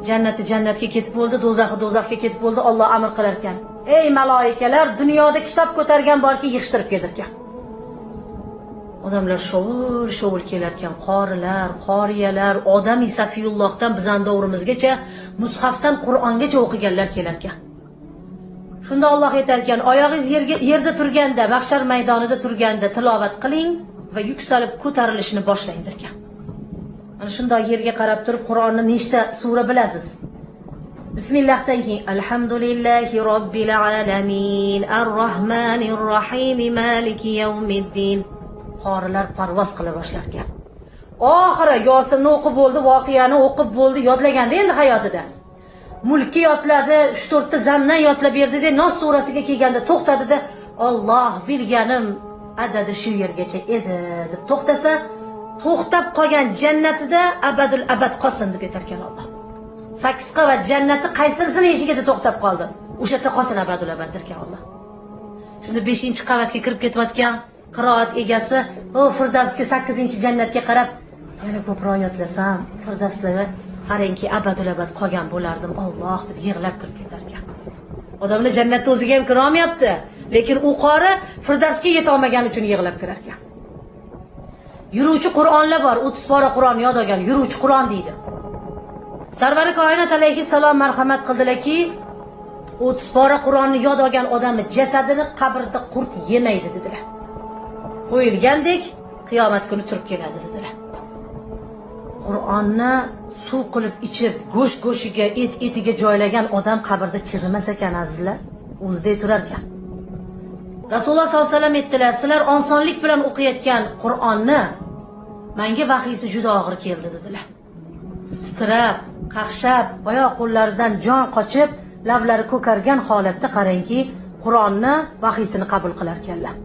Jannati jannatga ketib bo'ldi, do'zaxi do'zaxga ketib bo'ldi. Alloh amr qilar ekan. Ey malaikalar, dunyoda kitob ko'targan borki, yig'ishtirib kelar ekan. Odamlar shovul kelar ekan, qorilar, qoriyalar, odami safiyullohdan bizning davrimizgacha mushafdan Qur'ongacha o'qiganlar kelar ekan. Shunda Alloh aytar ekan, oyog'ingiz yerda turganda, mahshar maydonida turganda tilovat qiling va yuksalib ko'tarilishni boshlang ekan. Mana shunday yerga qarab turib Qur'onni nechta sura bilasiz? Bismillahdan keyin alhamdulillahi robbil alamin arrohmanir rohim maliki yawmiddin. Qorilar parvoz qila boshlar ekan. Oxiri Yosinni o'qib bo'ldi, voqeani o'qib bo'ldi, yodlaganda endi hayotida. Mulkka yotladi, 3-4 ta zamdan yotlab berdi-da, Nos surasiga kelganda to'xtadi-da, Alloh bilganim adadi shu yergacha edi deb to'xtasa, to'xtab qolgan jannatida abadul abad qolsin deb aytarkan Alloh. 8 qavat jannati qaysirisini eshigida to'xtab qoldi. O'sha yerda qolsin abadul abad derkan Alloh. Shunda 5-qavatga kirib ketayotgan qiroat egasi, o Firdavsga 8-jannatga qarab, yana ko'proq yotlasam, Firdavslarga qarangki abadul abad qolgan bo'lardim, Alloh deb yig'lab kirib ketar ekan. Odamlar jannatga o'ziga ham kira olmayapti, lekin u qori Firdavsga yeta olmagani uchun yig'lab kirar ekan. Yuruvchi Qur'onlar bor, 30 pora Qur'on yod olgan, yuruvchi Qur'on deydi. Sarvari koinot alayhissalom marhamat qildilarki, 30 pora Qur'onni yod olgan odamni jasadini qabrda qurt yemaydi dedilar. Qo'yilgandek qiyomat kuni turib keladi dedilar. Qur'onni suv qilib ichib, go'sht-go'shiga, etiga joylagan odam qabrda chirimas ekan azizlar, o'ziday turar ekan. Rasululloh sollallohu alayhi vasallam aytdilar, sizlar osonlik bilan o'qiyotgan Qur'onni menga vahiysi juda og'ir keldi dedilar. Titrab, qaqshab, oyoq qo'llaridan jon qochib, lablari ko'kargan holatda qarangki, Qur'onni vahiysini qabul qilar ekanlar.